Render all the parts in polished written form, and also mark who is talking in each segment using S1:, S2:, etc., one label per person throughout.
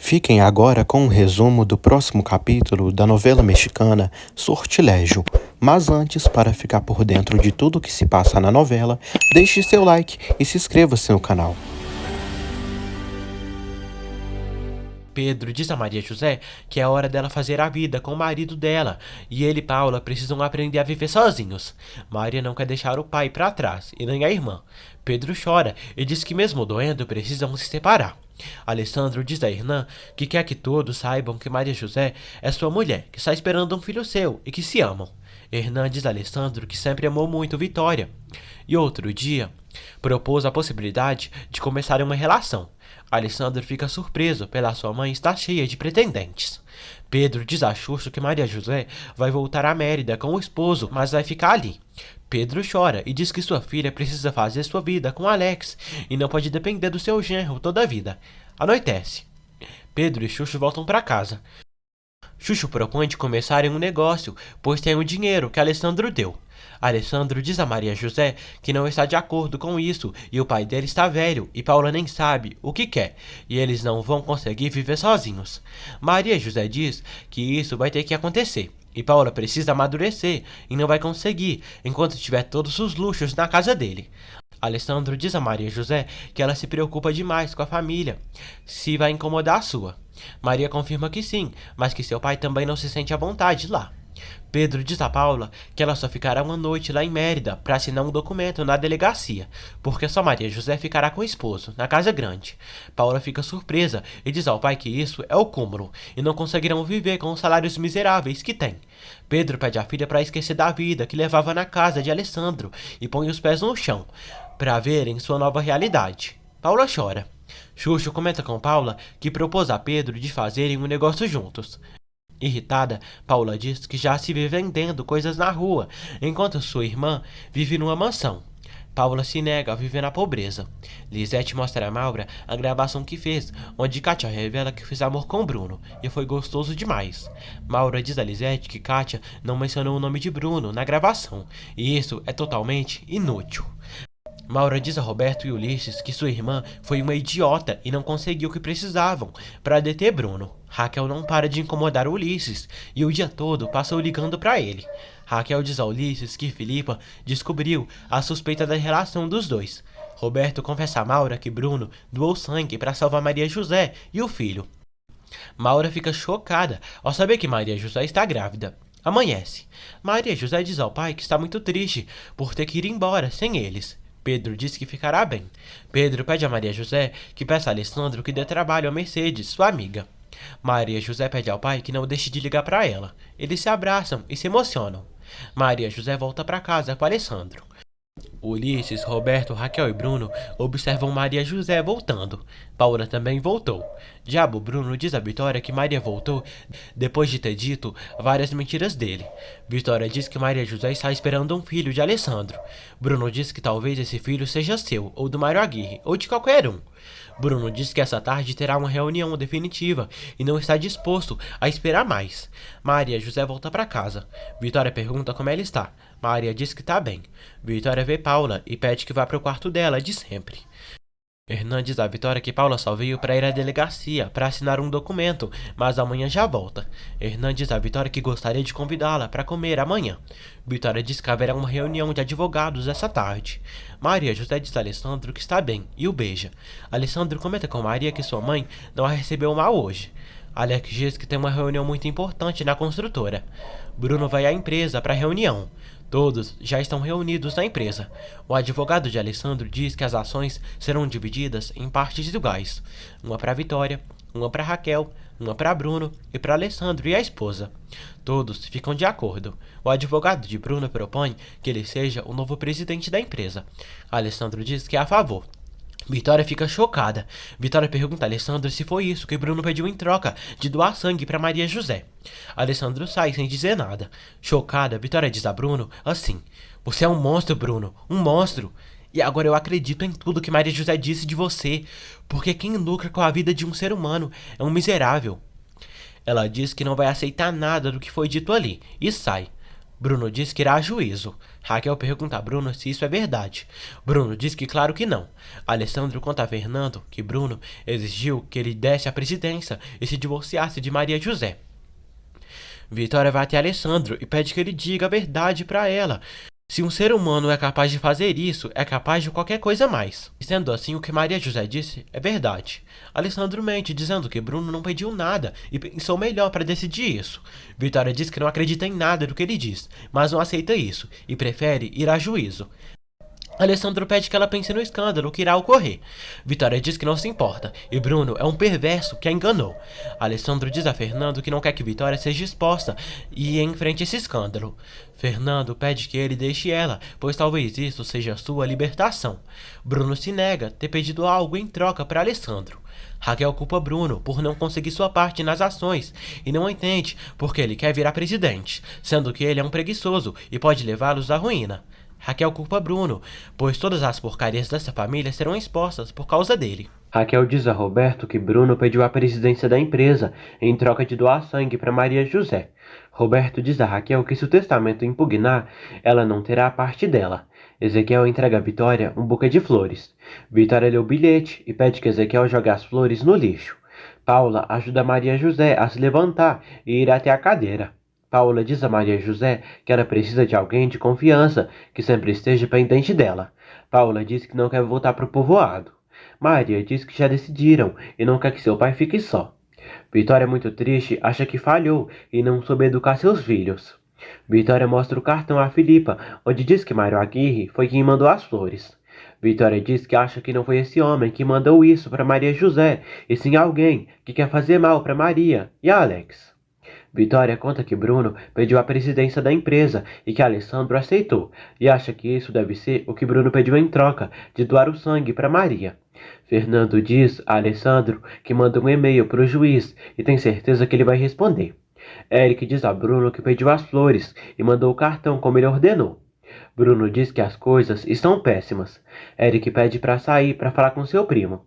S1: Fiquem agora com um resumo do próximo capítulo da novela mexicana Sortilégio. Mas antes, para ficar por dentro de tudo que se passa na novela, deixe seu like e se inscreva-se no canal.
S2: Pedro diz a Maria José que é hora dela fazer a vida com o marido dela e ele e Paula precisam aprender a viver sozinhos. Maria não quer deixar o pai para trás e nem a irmã. Pedro chora e diz que mesmo doendo precisam se separar. Alessandro diz à irmã que quer que todos saibam que Maria José é sua mulher, que está esperando um filho seu e que se amam. Hernan diz a Alessandro que sempre amou muito Vitória. E outro dia, propôs a possibilidade de começar uma relação. Alessandro fica surpreso pela sua mãe estar cheia de pretendentes. Pedro diz a Xuxa que Maria José vai voltar a Mérida com o esposo, mas vai ficar ali. Pedro chora e diz que sua filha precisa fazer sua vida com Alex e não pode depender do seu genro toda a vida. Anoitece. Pedro e Xuxa voltam para casa. Xuxa propõe de começarem um negócio, pois tem o dinheiro que Alessandro deu. Alessandro diz a Maria José que não está de acordo com isso e o pai dele está velho e Paula nem sabe o que quer e eles não vão conseguir viver sozinhos. Maria José diz que isso vai ter que acontecer e Paula precisa amadurecer e não vai conseguir enquanto tiver todos os luxos na casa dele. Alessandro diz a Maria José que ela se preocupa demais com a família, se vai incomodar a sua. Maria confirma que sim, mas que seu pai também não se sente à vontade lá. Pedro diz a Paula que ela só ficará uma noite lá em Mérida para assinar um documento na delegacia, porque só Maria José ficará com o esposo, na casa grande. Paula fica surpresa e diz ao pai que isso é o cúmulo e não conseguirão viver com os salários miseráveis que têm. Pedro pede à filha para esquecer da vida que levava na casa de Alessandro e põe os pés no chão, para verem sua nova realidade. Paula chora. Xuxa comenta com Paula que propôs a Pedro de fazerem um negócio juntos. Irritada, Paula diz que já se vê vendendo coisas na rua, enquanto sua irmã vive numa mansão. Paula se nega a viver na pobreza. Lisete mostra a Maura a gravação que fez, onde Kátia revela que fez amor com Bruno, e foi gostoso demais. Maura diz a Lisete que Kátia não mencionou o nome de Bruno na gravação, e isso é totalmente inútil. Maura diz a Roberto e Ulisses que sua irmã foi uma idiota e não conseguiu o que precisavam para deter Bruno. Raquel não para de incomodar Ulisses e o dia todo passou ligando para ele. Raquel diz a Ulisses que Filipa descobriu a suspeita da relação dos dois. Roberto confessa a Maura que Bruno doou sangue para salvar Maria José e o filho. Maura fica chocada ao saber que Maria José está grávida. Amanhece. Maria José diz ao pai que está muito triste por ter que ir embora sem eles. Pedro diz que ficará bem. Pedro pede a Maria José que peça a Alessandro que dê trabalho a Mercedes, sua amiga. Maria José pede ao pai que não deixe de ligar para ela. Eles se abraçam e se emocionam. Maria José volta para casa com Alessandro. Ulisses, Roberto, Raquel e Bruno observam Maria José voltando. Paula também voltou. Diabo Bruno diz a Vitória que Maria voltou depois de ter dito várias mentiras dele. Vitória diz que Maria José está esperando um filho de Alessandro. Bruno diz que talvez esse filho seja seu, ou do Mário Aguirre, ou de qualquer um. Bruno diz que essa tarde terá uma reunião definitiva e não está disposto a esperar mais. Maria José volta para casa. Vitória pergunta como ela está. Maria diz que está bem. Vitória vê Paula e pede que vá para o quarto dela de sempre. Hernan diz a Vitória que Paula só veio para ir à delegacia para assinar um documento, mas amanhã já volta. Hernan diz a Vitória que gostaria de convidá-la para comer amanhã. Vitória diz que haverá uma reunião de advogados essa tarde. Maria José diz a Alessandro que está bem e o beija. Alessandro comenta com Maria que sua mãe não a recebeu mal hoje. Alex diz que tem uma reunião muito importante na construtora. Bruno vai à empresa para a reunião. Todos já estão reunidos na empresa. O advogado de Alessandro diz que as ações serão divididas em partes iguais. Uma para Vitória, uma para Raquel, uma para Bruno e para Alessandro e a esposa. Todos ficam de acordo. O advogado de Bruno propõe que ele seja o novo presidente da empresa. Alessandro diz que é a favor. Vitória fica chocada. Vitória pergunta a Alessandro se foi isso que Bruno pediu em troca de doar sangue para Maria José. Alessandro sai sem dizer nada. Chocada, Vitória diz a Bruno assim: "Você é um monstro, Bruno, um monstro. E agora eu acredito em tudo que Maria José disse de você, porque quem lucra com a vida de um ser humano é um miserável." Ela diz que não vai aceitar nada do que foi dito ali e sai. Bruno diz que irá a juízo. Raquel pergunta a Bruno se isso é verdade. Bruno diz que claro que não. Alessandro conta a Fernando que Bruno exigiu que ele desse a presidência e se divorciasse de Maria José. Vitória vai até Alessandro e pede que ele diga a verdade para ela. Se um ser humano é capaz de fazer isso, é capaz de qualquer coisa mais. E sendo assim, o que Maria José disse é verdade. Alessandro mente, dizendo que Bruno não pediu nada e pensou melhor para decidir isso. Vitória diz que não acredita em nada do que ele diz, mas não aceita isso e prefere ir a juízo. Alessandro pede que ela pense no escândalo que irá ocorrer. Vitória diz que não se importa, e Bruno é um perverso que a enganou. Alessandro diz a Fernando que não quer que Vitória seja exposta e enfrente esse escândalo. Fernando pede que ele deixe ela, pois talvez isso seja sua libertação. Bruno se nega, ter pedido algo em troca para Alessandro. Raquel culpa Bruno por não conseguir sua parte nas ações e não entende porque ele quer virar presidente, sendo que ele é um preguiçoso e pode levá-los à ruína. Raquel culpa Bruno, pois todas as porcarias dessa família serão expostas por causa dele.
S3: Raquel diz a Roberto que Bruno pediu a presidência da empresa em troca de doar sangue para Maria José. Roberto diz a Raquel que se o testamento impugnar, ela não terá a parte dela. Ezequiel entrega a Vitória um buquê de flores. Vitória lê o bilhete e pede que Ezequiel jogue as flores no lixo. Paula ajuda Maria José a se levantar e ir até a cadeira. Paula diz a Maria José que ela precisa de alguém de confiança que sempre esteja pendente dela. Paula diz que não quer voltar para o povoado. Maria diz que já decidiram e não quer que seu pai fique só. Vitória, muito triste, acha que falhou e não soube educar seus filhos. Vitória mostra o cartão a Filipa, onde diz que Mário Aguirre foi quem mandou as flores. Vitória diz que acha que não foi esse homem que mandou isso para Maria José, e sim alguém que quer fazer mal para Maria e Alex. Vitória conta que Bruno pediu a presidência da empresa e que Alessandro aceitou, e acha que isso deve ser o que Bruno pediu em troca de doar o sangue para Maria. Fernando diz a Alessandro que manda um e-mail para o juiz e tem certeza que ele vai responder. Eric diz a Bruno que pediu as flores e mandou o cartão como ele ordenou. Bruno diz que as coisas estão péssimas. Eric pede para sair para falar com seu primo.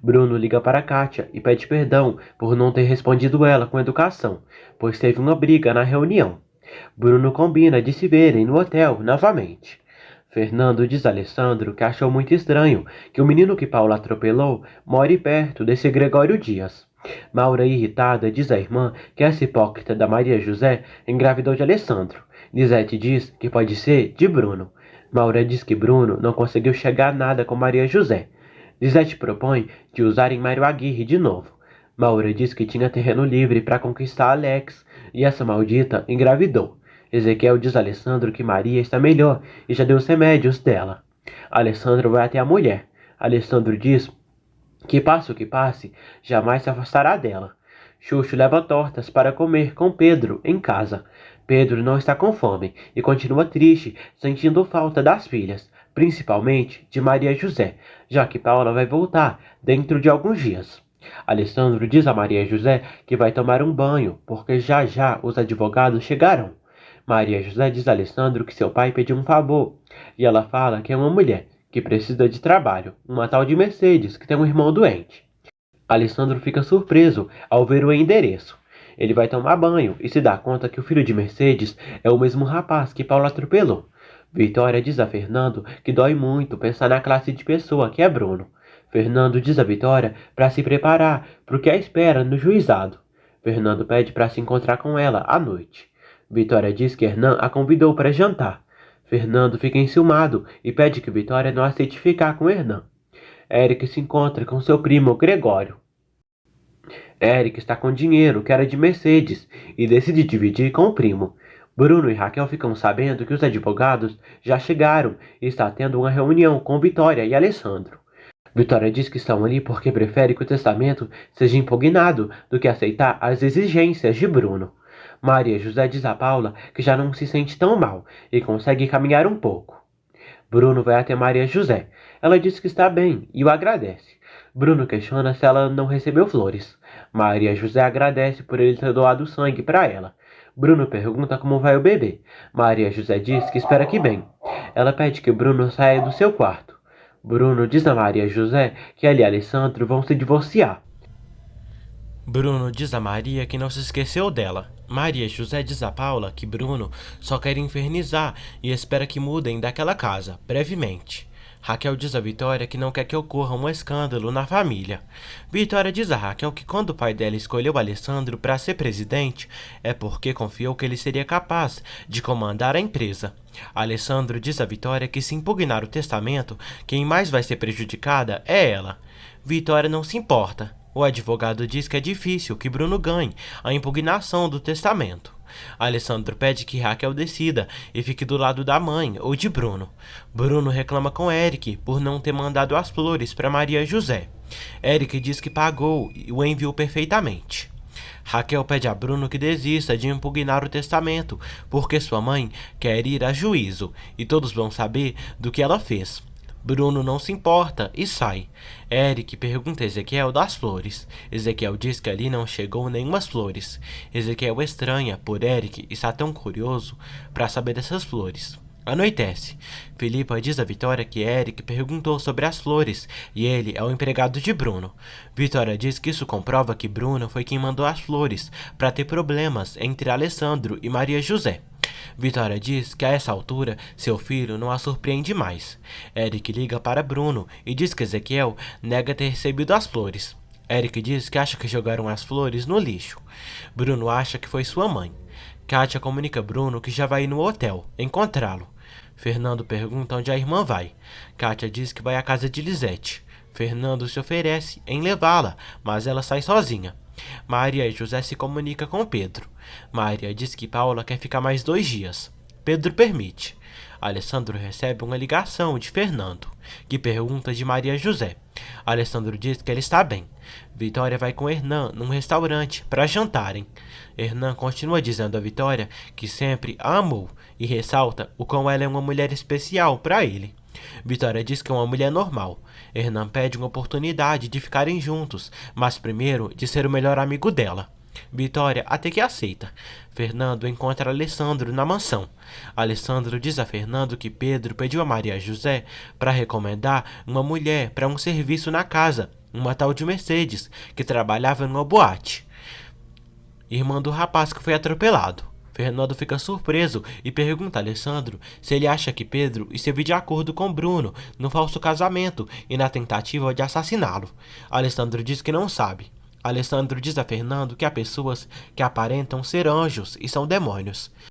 S3: Bruno liga para Kátia e pede perdão por não ter respondido ela com educação, pois teve uma briga na reunião. Bruno combina de se verem no hotel novamente. Fernando diz a Alessandro que achou muito estranho que o menino que Paula atropelou more perto desse Gregório Dias. Maura, irritada, diz à irmã que essa hipócrita da Maria José engravidou de Alessandro. Lisete diz que pode ser de Bruno. Maura diz que Bruno não conseguiu chegar a nada com Maria José. Lisete propõe de usarem Mário Aguirre de novo. Maura diz que tinha terreno livre para conquistar Alex, e essa maldita engravidou. Ezequiel diz a Alessandro que Maria está melhor e já deu os remédios dela. Alessandro vai até a mulher. Alessandro diz que passe o que passe, jamais se afastará dela. Xuxo leva tortas para comer com Pedro em casa. Pedro não está com fome e continua triste, sentindo falta das filhas, principalmente de Maria José, já que Paula vai voltar dentro de alguns dias. Alessandro diz a Maria José que vai tomar um banho, porque já já os advogados chegarão. Maria José diz a Alessandro que seu pai pediu um favor, e ela fala que é uma mulher que precisa de trabalho, uma tal de Mercedes, que tem um irmão doente. Alessandro fica surpreso ao ver o endereço. Ele vai tomar banho e se dá conta que o filho de Mercedes é o mesmo rapaz que Paula atropelou. Vitória diz a Fernando que dói muito pensar na classe de pessoa que é Bruno. Fernando diz a Vitória para se preparar para o que a espera no juizado. Fernando pede para se encontrar com ela à noite. Vitória diz que Hernan a convidou para jantar. Fernando fica enciumado e pede que Vitória não aceite ficar com Hernan. Eric se encontra com seu primo Gregório. Eric está com dinheiro que era de Mercedes e decide dividir com o primo. Bruno e Raquel ficam sabendo que os advogados já chegaram e está tendo uma reunião com Vitória e Alessandro. Vitória diz que estão ali porque prefere que o testamento seja impugnado do que aceitar as exigências de Bruno. Maria José diz a Paula que já não se sente tão mal e consegue caminhar um pouco. Bruno vai até Maria José. Ela diz que está bem e o agradece. Bruno questiona se ela não recebeu flores. Maria José agradece por ele ter doado sangue para ela. Bruno pergunta como vai o bebê. Maria José diz que espera que bem. Ela pede que Bruno saia do seu quarto. Bruno diz a Maria José que ela e Alessandro vão se divorciar.
S2: Bruno diz a Maria que não se esqueceu dela. Maria e José diz a Paula que Bruno só quer infernizar e espera que mudem daquela casa, brevemente. Raquel diz a Vitória que não quer que ocorra um escândalo na família. Vitória diz a Raquel que quando o pai dela escolheu Alessandro para ser presidente, é porque confiou que ele seria capaz de comandar a empresa. Alessandro diz a Vitória que se impugnar o testamento, quem mais vai ser prejudicada é ela. Vitória não se importa. O advogado diz que é difícil que Bruno ganhe a impugnação do testamento. Alessandro pede que Raquel decida e fique do lado da mãe ou de Bruno. Bruno reclama com Eric por não ter mandado as flores para Maria José. Eric diz que pagou e o enviou perfeitamente. Raquel pede a Bruno que desista de impugnar o testamento, porque sua mãe quer ir a juízo e todos vão saber do que ela fez. Bruno não se importa e sai. Eric pergunta a Ezequiel das flores. Ezequiel diz que ali não chegou nenhumas flores. Ezequiel estranha por Eric e está tão curioso para saber dessas flores. Anoitece. Filipa diz a Vitória que Eric perguntou sobre as flores e ele é o empregado de Bruno. Vitória diz que isso comprova que Bruno foi quem mandou as flores para ter problemas entre Alessandro e Maria José. Vitória diz que a essa altura seu filho não a surpreende mais. Eric liga para Bruno e diz que Ezequiel nega ter recebido as flores. Eric diz que acha que jogaram as flores no lixo. Bruno acha que foi sua mãe. Kátia comunica a Bruno que já vai no hotel encontrá-lo. Fernando pergunta onde a irmã vai. Kátia diz que vai à casa de Lisete. Fernando se oferece em levá-la, mas ela sai sozinha. Maria e José se comunicam com Pedro. Maria diz que Paula quer ficar mais 2 dias. Pedro permite. Alessandro recebe uma ligação de Fernando, que pergunta de Maria José. Alessandro diz que ela está bem. Vitória vai com Hernan num restaurante para jantarem. Hernan continua dizendo a Vitória que sempre a amou e ressalta o quão ela é uma mulher especial para ele. Vitória diz que é uma mulher normal. Hernan pede uma oportunidade de ficarem juntos, mas primeiro de ser o melhor amigo dela. Vitória até que aceita. Fernando encontra Alessandro na mansão. Alessandro diz a Fernando que Pedro pediu a Maria José para recomendar uma mulher para um serviço na casa, uma tal de Mercedes, que trabalhava numa boate, irmã do rapaz que foi atropelado. Fernando fica surpreso e pergunta a Alessandro se ele acha que Pedro esteve de acordo com Bruno no falso casamento e na tentativa de assassiná-lo. Alessandro diz que não sabe. Alessandro diz a Fernando que há pessoas que aparentam ser anjos e são demônios.